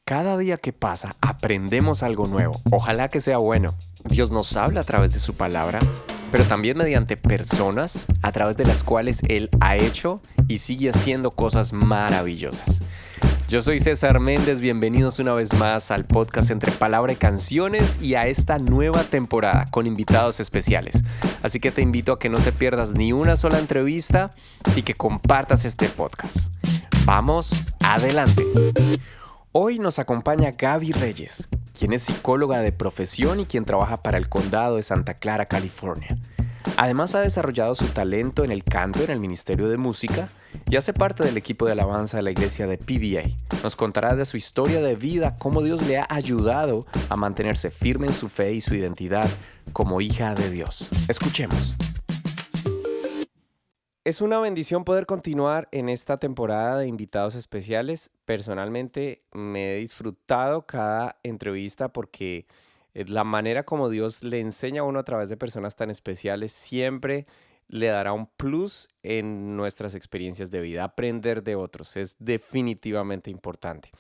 Cada día que pasa aprendemos algo nuevo. Ojalá que sea bueno. Dios nos habla a través de su palabra, pero también mediante personas a través de las cuales Él ha hecho y sigue haciendo cosas maravillosas. Yo soy César Méndez, bienvenidos una vez más al podcast Entre Palabra y Canciones y a esta nueva temporada con invitados especiales. Así que te invito a que no te pierdas ni una sola entrevista y que compartas este podcast. Vamos adelante. Hoy nos acompaña Gaby Reyes, quien es psicóloga de profesión y quien trabaja para el condado de Santa Clara, California. Además ha desarrollado su talento en el canto en el Ministerio de Música y hace parte del equipo de alabanza de la iglesia de PBA. Nos contará de su historia de vida, cómo Dios le ha ayudado a mantenerse firme en su fe y su identidad como hija de Dios. Escuchemos. Es una bendición poder continuar en esta temporada de invitados especiales. Personalmente me he disfrutado cada entrevista porque la manera como Dios le enseña a uno a través de personas tan especiales siempre le dará un plus en nuestras experiencias de vida. Aprender de otros es definitivamente importante.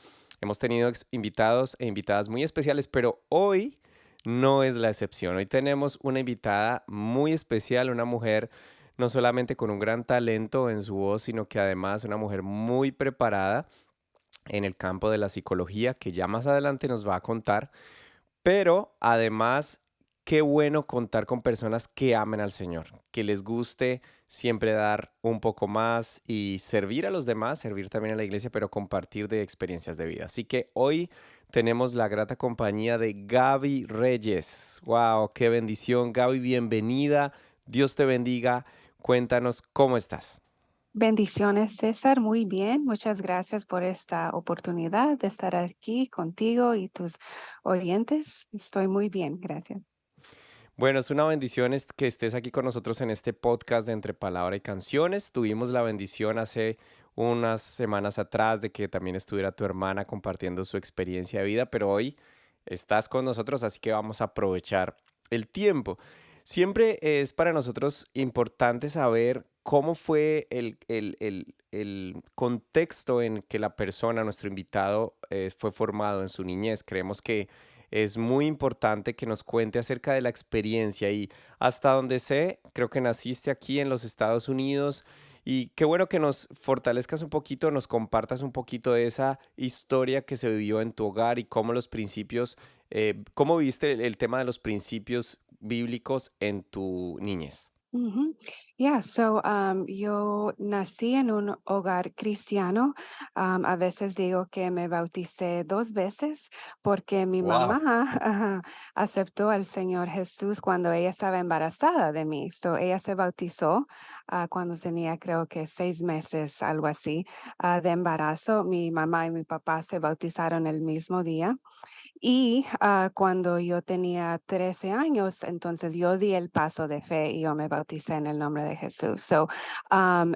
Hemos tenido invitados e invitadas muy especiales, pero hoy no es la excepción. Hoy tenemos una invitada muy especial, una mujer no solamente con un gran talento en su voz, sino que además una mujer muy preparada en el campo de la psicología, que ya más adelante nos va a contar, pero además, qué bueno contar con personas que amen al Señor, que les guste siempre dar un poco más y servir a los demás, servir también a la iglesia, pero compartir de experiencias de vida. Así que hoy tenemos la grata compañía de Gaby Reyes. ¡Wow! ¡Qué bendición! Gaby, bienvenida. Dios te bendiga. Cuéntanos cómo estás. Bendiciones, César. Muy bien. Muchas gracias por esta oportunidad de estar aquí contigo y tus oyentes. Estoy muy bien, gracias. Bueno, es una bendición que estés aquí con nosotros en este podcast de Entre Palabra y Canciones. Tuvimos la bendición hace unas semanas atrás de que también estuviera tu hermana compartiendo su experiencia de vida, pero hoy estás con nosotros, así que vamos a aprovechar el tiempo. Siempre es para nosotros importante saber cómo fue el contexto en que la persona, nuestro invitado, fue formado en su niñez. Creemos que es muy importante que nos cuente acerca de la experiencia y hasta donde sé, creo que naciste aquí en los Estados Unidos y qué bueno que nos fortalezcas un poquito, nos compartas un poquito de esa historia que se vivió en tu hogar y cómo los principios, cómo viste el tema de los principios bíblicos en tu niñez. Ujú. Yo nací en un hogar cristiano. A veces digo que me bauticé 2 veces porque mi mamá Wow. ajá, aceptó al Señor Jesús cuando ella estaba embarazada de mí. Ella se bautizó cuando tenía creo que 6 meses, algo así, de embarazo. Mi mamá y mi papá se bautizaron el mismo día. Y cuando yo tenía 13 años, entonces yo di el paso de fe y yo me bauticé en el nombre de Jesús. Para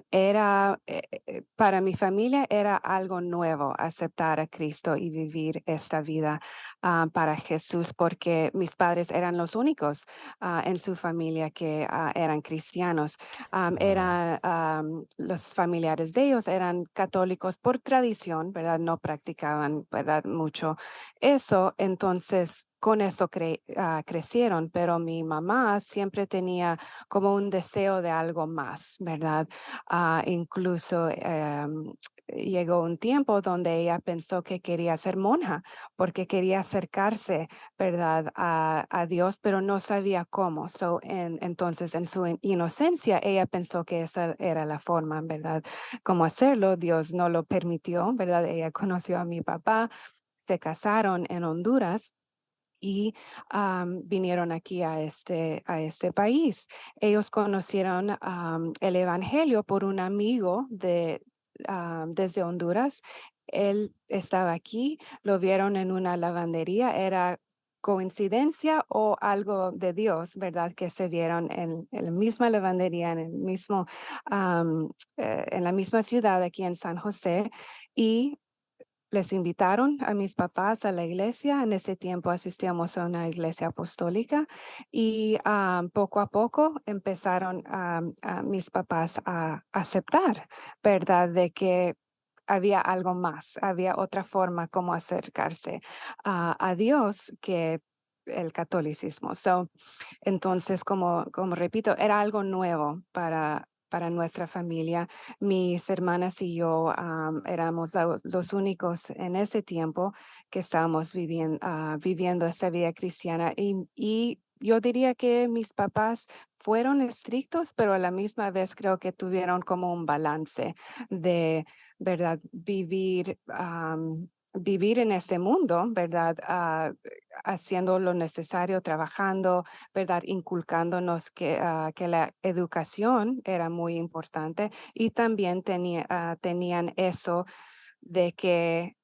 mi familia era algo nuevo aceptar a Cristo y vivir esta vida para Jesús, porque mis padres eran los únicos en su familia que eran cristianos. Wow. Los familiares de ellos eran católicos por tradición, ¿verdad? No practicaban, ¿verdad? Mucho eso. Entonces, con eso crecieron, pero mi mamá siempre tenía como un deseo de algo más, ¿verdad? Incluso llegó un tiempo donde ella pensó que quería ser monja porque quería acercarse, ¿verdad? A Dios, pero no sabía cómo. Entonces, en su inocencia, ella pensó que esa era la forma, ¿verdad? Cómo hacerlo. Dios no lo permitió, ¿verdad? Ella conoció a mi papá, se casaron en Honduras y vinieron aquí a este país. Ellos conocieron el Evangelio por un amigo desde Honduras. Él estaba aquí, lo vieron en una lavandería, era coincidencia o algo de Dios, ¿verdad? Que se vieron en la misma lavandería, en la misma ciudad aquí en San José y les invitaron a mis papás a la iglesia. En ese tiempo asistíamos a una iglesia apostólica y poco a poco empezaron a mis papás a aceptar, ¿verdad? De que había algo más, había otra forma como acercarse a Dios que el catolicismo. Entonces, como repito, era algo nuevo para nuestra familia. Mis hermanas y yo éramos los únicos en ese tiempo que estábamos viviendo esa vida cristiana y yo diría que mis papás fueron estrictos, pero a la misma vez creo que tuvieron como un balance de, ¿verdad? Vivir en este mundo, ¿verdad? Haciendo lo necesario, trabajando, ¿verdad? Inculcándonos que la educación era muy importante y también tenían eso de que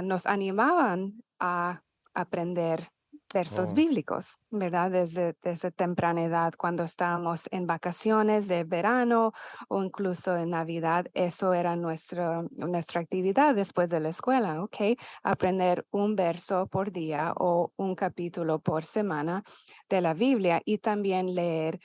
nos animaban a aprender versos Oh, bíblicos, ¿verdad? Desde temprana edad, cuando estábamos en vacaciones de verano o incluso en Navidad, eso era nuestra actividad después de la escuela, ¿ok? Aprender un verso por día o un capítulo por semana de la Biblia y también leer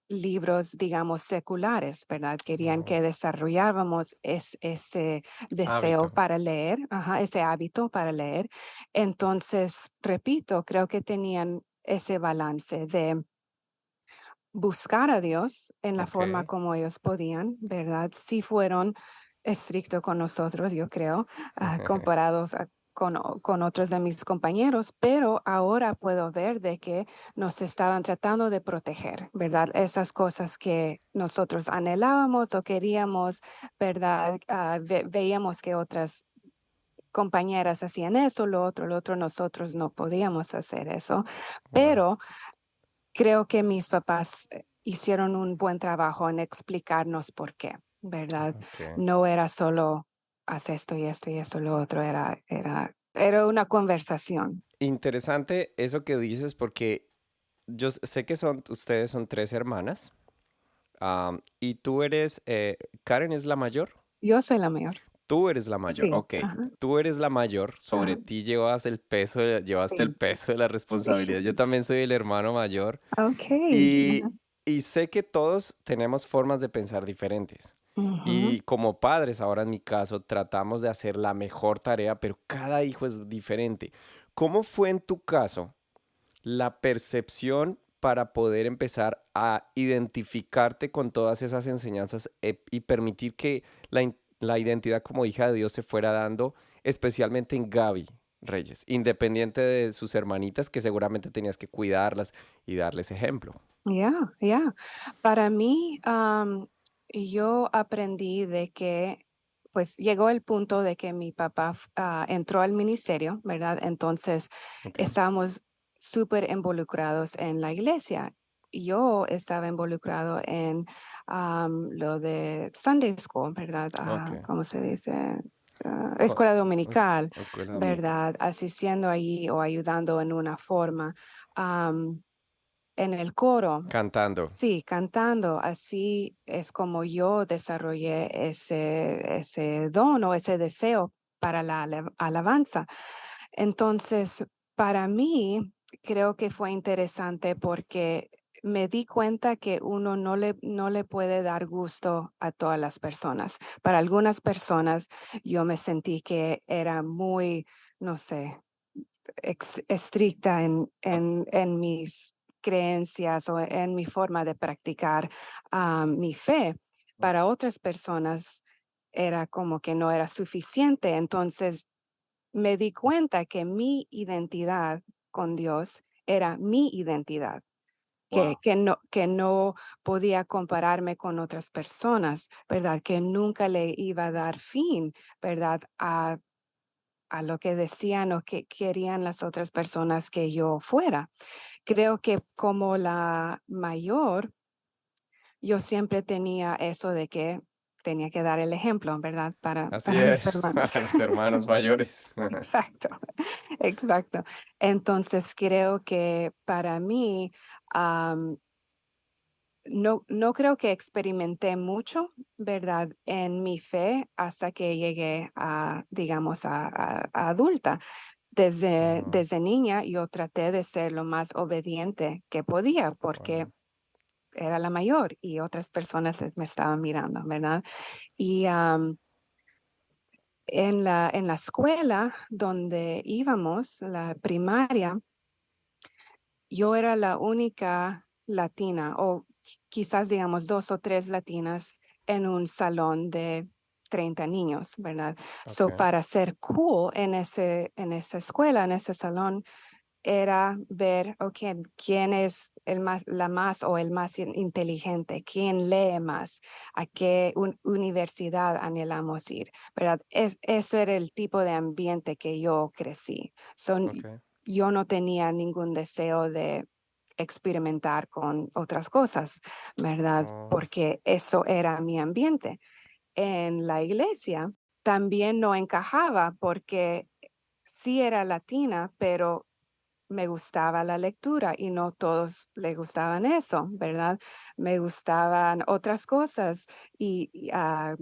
libros, digamos, seculares, ¿verdad? Querían oh, que desarrolláramos ese deseo hábito. para leer, ajá, ese hábito para leer. Entonces, repito, creo que tenían ese balance de buscar a Dios en la forma Ok. como ellos podían, ¿verdad? Sí fueron estrictos con nosotros, yo creo, comparados con otros de mis compañeros, pero ahora puedo ver de que nos estaban tratando de proteger, ¿verdad? Esas cosas que nosotros anhelábamos o queríamos, ¿verdad? Veíamos que otras compañeras hacían eso, lo otro, nosotros no podíamos hacer eso, Wow. pero creo que mis papás hicieron un buen trabajo en explicarnos por qué, ¿verdad? Ok. No era solo haz esto y esto y esto, lo otro, era una conversación. Interesante eso que dices porque sé que ustedes son tres hermanas, y tú eres, Karen es la mayor. Yo soy la mayor. Tú eres la mayor, Sí, ok. ajá, Tú eres la mayor, sobre ajá, ti llevaste el sí, peso de la sí. responsabilidad. Yo también soy el hermano mayor Okey, y, ajá, y sé que todos tenemos formas de pensar diferentes. ujú, Y como padres, ahora en mi caso, tratamos de hacer la mejor tarea, pero cada hijo es diferente. ¿Cómo fue en tu caso la percepción para poder empezar a identificarte con todas esas enseñanzas, y permitir que la identidad como hija de Dios se fuera dando, especialmente en Gaby Reyes, independiente de sus hermanitas, que seguramente tenías que cuidarlas y darles ejemplo? ya. Para mí, yo aprendí de que, pues, llegó el punto de que mi papá entró al ministerio, ¿verdad? Entonces, Ok, estábamos súper involucrados en la iglesia. Yo estaba involucrado en lo de Sunday School, ¿verdad? ok. ¿Cómo se dice? Co- Escuela dominical, Escuela dominical. ¿verdad? Asistiendo allí o ayudando en una forma. En el coro, Cantando. sí, cantando, así es como yo desarrollé ese don o ese deseo para la alabanza. Entonces, para mí, creo que fue interesante porque me di cuenta que uno no le puede dar gusto a todas las personas. Para algunas personas, yo me sentí que era muy, no sé, estricta en mis creencias o en mi forma de practicar mi fe. Para otras personas era como que no era suficiente. Entonces me di cuenta que mi identidad con Dios era mi identidad. Wow. Que no podía compararme con otras personas, ¿verdad? Que nunca le iba a dar fin, ¿verdad? A lo que decían o que querían las otras personas que yo fuera. Creo que como la mayor, yo siempre tenía eso de que tenía que dar el ejemplo, ¿verdad? Para, Así para mis es, hermanos. para los hermanos mayores. Exacto, exacto. Entonces creo que para mí, no creo que experimenté mucho, ¿verdad? En mi fe hasta que llegué digamos, a adulta. Desde, Wow, desde niña yo traté de ser lo más obediente que podía, porque wow. era la mayor y otras personas me estaban mirando, ¿verdad? Y en la escuela donde íbamos, la primaria, yo era la única latina, o quizás digamos 2 o 3 latinas en un salón de 30 niños, ¿verdad? So, Ok. para ser cool en esa escuela, en ese salón, era ver, ok, quién es la más o el más inteligente, quién lee más, a qué universidad anhelamos ir, ¿verdad? Eso era el tipo de ambiente que yo crecí. Ok. Yo no tenía ningún deseo de experimentar con otras cosas, ¿verdad? Oh, Porque eso era mi ambiente. En la iglesia también no encajaba porque sí era latina, pero me gustaba la lectura y no todos le gustaban eso, ¿verdad? Me gustaban otras cosas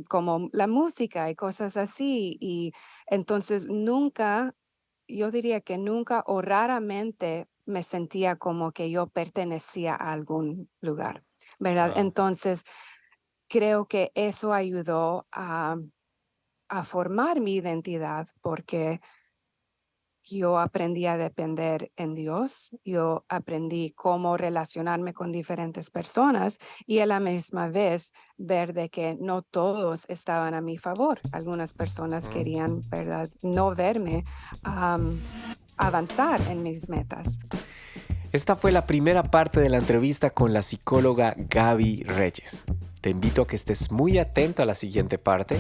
como la música y cosas así. Y entonces nunca, yo diría que nunca o raramente me sentía como que yo pertenecía a algún lugar, ¿verdad? wow. Entonces creo que eso ayudó a formar mi identidad porque yo aprendí a depender en Dios, yo aprendí cómo relacionarme con diferentes personas y a la misma vez ver de que no todos estaban a mi favor. Algunas personas Mm. querían, ¿verdad?, no verme avanzar en mis metas. Esta fue la primera parte de la entrevista con la psicóloga Gaby Reyes. Te invito a que estés muy atento a la siguiente parte.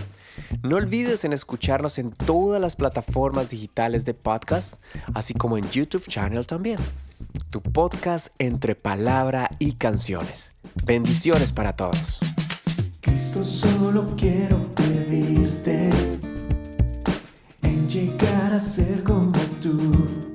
No olvides en escucharnos en todas las plataformas digitales de podcast, así como en YouTube Channel también. Tu podcast entre palabra y canciones. Bendiciones para todos. Cristo, solo quiero pedirte en llegar a ser como tú.